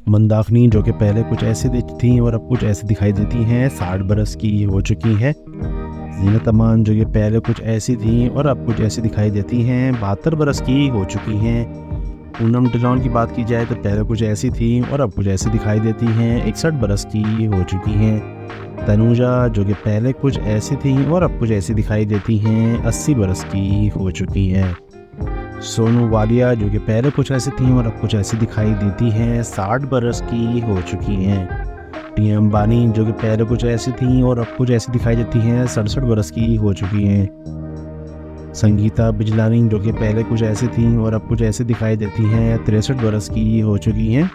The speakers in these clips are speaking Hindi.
मंदाकिनी जो कि पहले कुछ ऐसी थी और अब कुछ ऐसी दिखाई देती हैं 60 बरस की हो चुकी है। ज़ीनत अमान जो कि पहले कुछ ऐसी थी और अब कुछ ऐसी दिखाई देती हैं 72 बरस की हो चुकी हैं। पूनम डिलॉन की बात की जाए तो पहले कुछ ऐसी थी और अब कुछ ऐसी दिखाई देती हैं 61 बरस की हो चुकी हैं। तनुजा जो कि पहले कुछ ऐसी थी और अब कुछ ऐसी दिखाई देती हैं 80 बरस की हो चुकी हैं। सोनू वालिया जो कि पहले कुछ ऐसी थी और अब कुछ ऐसी दिखाई देती हैं 60 बरस की हो चुकी हैं। टीएम अंबानी जो कि पहले कुछ ऐसी थी और अब कुछ ऐसी दिखाई देती हैं 67 बरस की हो चुकी हैं। संगीता बिजलानी जो कि पहले कुछ ऐसी थी और अब कुछ ऐसी दिखाई देती हैं 63 बरस की हो चुकी हैं।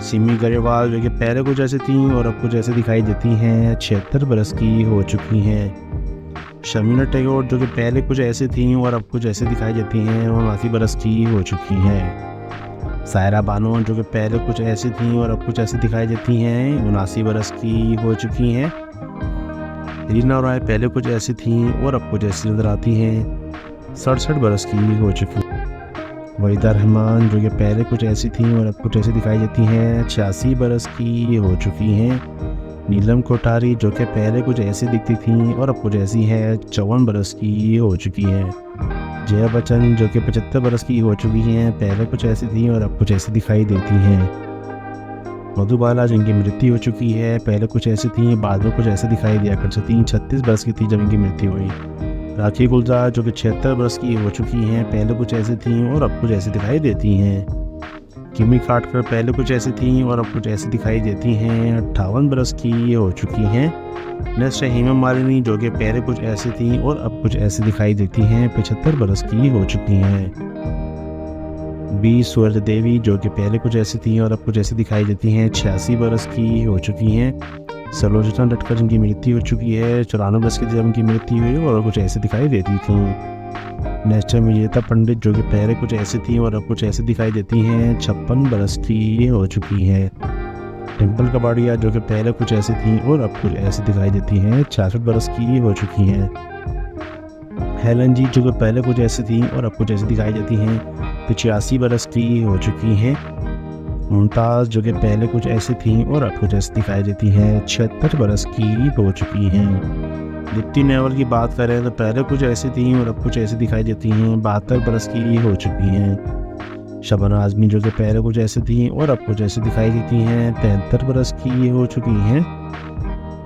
सिमी गरेवाल जो कि पहले कुछ ऐसी थी और अब कुछ ऐसी दिखाई देती हैं 76 बरस की हो चुकी हैं। शर्मिला टैगोर जो कि पहले कुछ ऐसी थी और अब कुछ ऐसी दिखाई देती हैं 89 बरस की हो चुकी हैं। सायरा बानो जो कि पहले कुछ ऐसी थी और अब कुछ ऐसी दिखाई देती हैं 79 बरस की हो चुकी हैं। रीना रॉय पहले कुछ ऐसी थी और अब कुछ ऐसी नजर आती हैं 67 बरस की हो चुकी हैं। वहीदा रहमान जो कि पहले कुछ ऐसी थी और अब कुछ ऐसी दिखाई देती हैं 86 बरस की हो चुकी हैं। नीलम कोठारी जो कि पहले कुछ ऐसी दिखती थी और अब कुछ ऐसी है 54 बरस की हो चुकी हैं। जया बच्चन जो कि 75 बरस की हो चुकी हैं, पहले कुछ ऐसी थी और अब कुछ ऐसी दिखाई देती हैं। मधुबाला जिनकी मृत्यु हो चुकी है, पहले कुछ ऐसी थी बाद में कुछ ऐसे दिखाई दिया करती थी। 36 बरस की थी जब इनकी मृत्यु हुई। राखी गुलजार जो कि 76 बरस की हो चुकी हैं, पहले कुछ ऐसी थी और अब कुछ ऐसी दिखाई देती हैं। किमी खाटकर पहले कुछ ऐसी थी और अब कुछ ऐसी दिखाई देती हैं 58 बरस की हो चुकी हैं। नेक्स्ट है हेमा मालिनी जो कि पहले कुछ ऐसी थी और अब कुछ ऐसी दिखाई देती हैं 75 बरस की हो चुकी हैं। बी सूरज देवी जो कि पहले कुछ ऐसी थी और अब कुछ ऐसी दिखाई देती हैं 86 बरस की हो चुकी हैं। सलोचना लटकर जिनकी मृत्यु हो चुकी है 94 बरस की जब उनकी मृत्यु हुई और कुछ ऐसी दिखाई देती थी। नेक्स्ट है विजेता पंडित जो कि पहले कुछ ऐसी थी और अब कुछ ऐसी दिखाई देती हैं 56 बरस की हो चुकी हैं। टिम्पल कबाड़िया जो कि पहले कुछ ऐसी थी और अब कुछ ऐसी दिखाई देती हैं 66 बरस की हो चुकी हैं। हेलन जी जो कि पहले कुछ ऐसी थी और अब कुछ ऐसी दिखाई देती हैं 85 बरस की हो चुकी हैं। मुमताज़ जो कि पहले कुछ ऐसी थी और अब कुछ ऐसी दिखाई देती हैं 76 बरस की हो चुकी हैं। दीप्ति नेवल की बात करें तो पहले कुछ ऐसी थी और अब कुछ ऐसी दिखाई देती हैं 72 बरस की हो चुकी हैं। शबना आज़मी जो कि पहले कुछ ऐसी थी और अब कुछ ऐसी दिखाई देती हैं 73 बरस की हो चुकी हैं।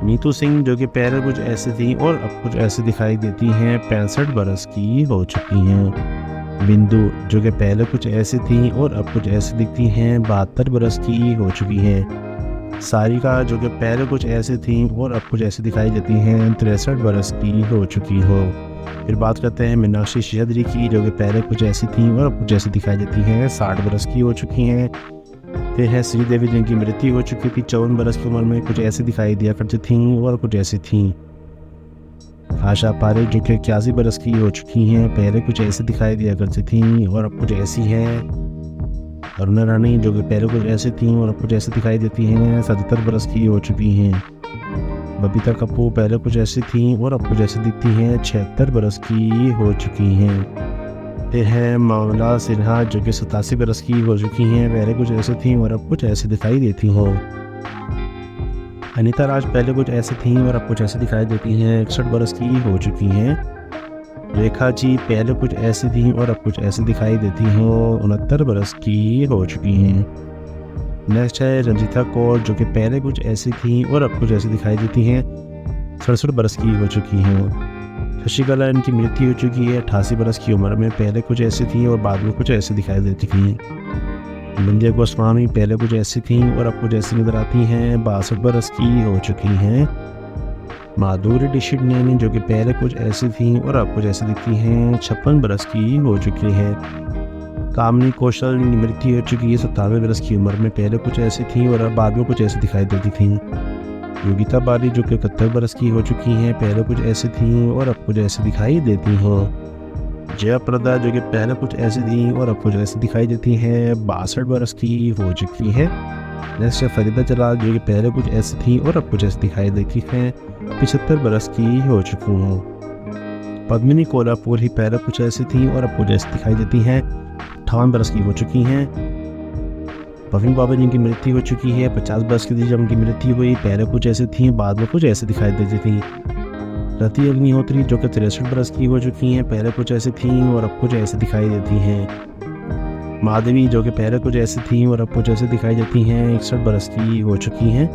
नीतू सिंह जो कि पहले कुछ ऐसी थी और अब कुछ ऐसी दिखाई देती हैं 65 बरस की हो चुकी हैं। बिंदु जो कि पहले कुछ ऐसी थी और अब कुछ ऐसी दिखती हैं 72 बरस की हो चुकी हैं। सारिका जो कि पहले कुछ ऐसी थी और अब कुछ ऐसी दिखाई देती हैं 63 बरस की हो चुकी हो। फिर बात करते हैं मीनाक्षी शेरगिल की जो कि पहले कुछ ऐसी थी और अब कुछ ऐसी दिखाई देती हैं 60 बरस की हो चुकी हैं। फिर है श्रीदेवी जिनकी मृत्यु हो चुकी थी 54 बरस की उम्र में, कुछ ऐसी दिखाई दिया करती थी और कुछ ऐसी थी। आशा पारेख जो कि 81 बरस की हो चुकी हैं, पहले कुछ ऐसी दिखाई दिया करती थी और अब कुछ ऐसी हैं। अरुणा रानी जो कि पहले कुछ ऐसी थी और अब कुछ ऐसी दिखाई देती हैं 77 बरस की हो चुकी हैं। बबीता कपूर पहले कुछ ऐसी थी और अब कुछ ऐसी दिखती हैं 76 बरस की हो चुकी हैं। फिर है ममला सिन्हा जो कि 87 बरस की हो चुकी हैं, पहले कुछ ऐसी थी और अब कुछ ऐसी दिखाई देती हो। अनीता राज पहले कुछ ऐसी थी और अब कुछ ऐसी दिखाई देती हैं 61 बरस की हो चुकी हैं। रेखा जी पहले कुछ ऐसी थी और अब कुछ ऐसी दिखाई देती हो 69 बरस की हो चुकी हैं। नेक्स्ट है रंजीता कौर जो कि पहले कुछ ऐसी थी और अब कुछ ऐसी दिखाई देती हैं 67 बरस की हो चुकी हैं। शशिकला इनकी मृत्यु हो चुकी है 88 बरस की उम्र में, पहले कुछ ऐसी थी और बाद में कुछ ऐसी दिखाई देती थी। बिंदिया गोस्वामी पहले कुछ ऐसी थी और अब कुछ ऐसी नजर आती हैं 62 बरस की हो चुकी हैं। माधुरी दीक्षित नैनी जो कि पहले कुछ ऐसी थी और अब कुछ ऐसी दिखती हैं 56 बरस की हो चुकी है। कामिनी कौशल की मृत्यु हो चुकी है 97 बरस की उम्र में, पहले कुछ ऐसी थी और अब बाद में कुछ ऐसी दिखाई देती थी। योगिता बाली जो कि 71 बरस की हो चुकी हैं, पहले कुछ ऐसी थी और अब कुछ ऐसी दिखाई देती हो। जया प्रदा जो कि पहले कुछ ऐसी थी और अब कुछ ऐसी दिखाई देती हैं 62 बरस की हो चुकी है। नेक्स्ट फरीदा जलाल जो कि पहले कुछ ऐसी थी और अब कुछ ऐसी दिखाई देती हैं 75 बरस की हो चुकी हूँ। पद्मिनी कोल्हापुर ही पहले कुछ ऐसी थी और अब कुछ ऐसी दिखाई देती हैं 58 बरस की हो चुकी हैं। परवीन बाबर जिनकी मृत्यु हो चुकी है, 50 बरस की थी जब उनकी मृत्यु हुई। पहले कुछ ऐसी थी, बाद में कुछ ऐसे दिखाई देती थी। रति अग्निहोत्री जो कि 63 बरस की हो चुकी हैं, पहले कुछ ऐसी थी और अब कुछ ऐसे दिखाई देती हैं। माधवी जो कि पहले कुछ ऐसी थी और अब कुछ ऐसे दिखाई देती हैं, 61 बरस की हो चुकी हैं।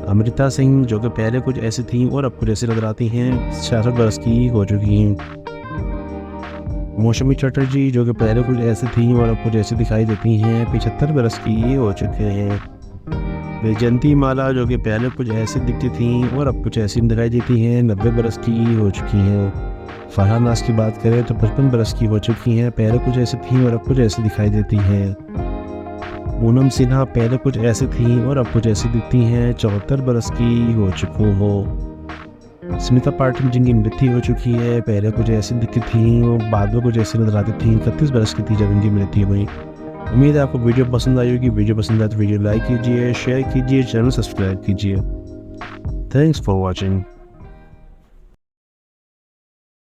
अमृता सिंह जो कि पहले कुछ ऐसी थी और अब कुछ ऐसे नजर आती हैं, 66 बरस की हो चुकी हैं। मौसमी चटर्जी जो कि पहले कुछ ऐसी थी और अब कुछ ऐसी दिखाई देती हैं, 75 बरस की हो चुके हैं। वैजयंती माला जो कि पहले कुछ ऐसी दिखती थी और अब कुछ ऐसी दिखाई देती हैं, 90 बरस की हो चुकी हैं। फरहान नाज की बात करें तो 55 बरस की हो चुकी हैं, पहले कुछ ऐसी थी और अब कुछ ऐसी दिखाई देती हैं। पूनम सिन्हा पहले कुछ ऐसी थी और अब कुछ ऐसी दिखती हैं, 74 बरस की हो चुकी हो। स्मिता पाटिल जिनकी मृत्यु हो चुकी है, पहले कुछ ऐसी दिखती थी और बाद में कुछ ऐसी नजर आती थी, 31 बरस की थी जब इनकी मृत्यु हुई। उम्मीद है आपको वीडियो पसंद आई होगी। वीडियो पसंद आए तो वीडियो लाइक कीजिए, शेयर कीजिए, चैनल सब्सक्राइब कीजिए। Thanks for watching.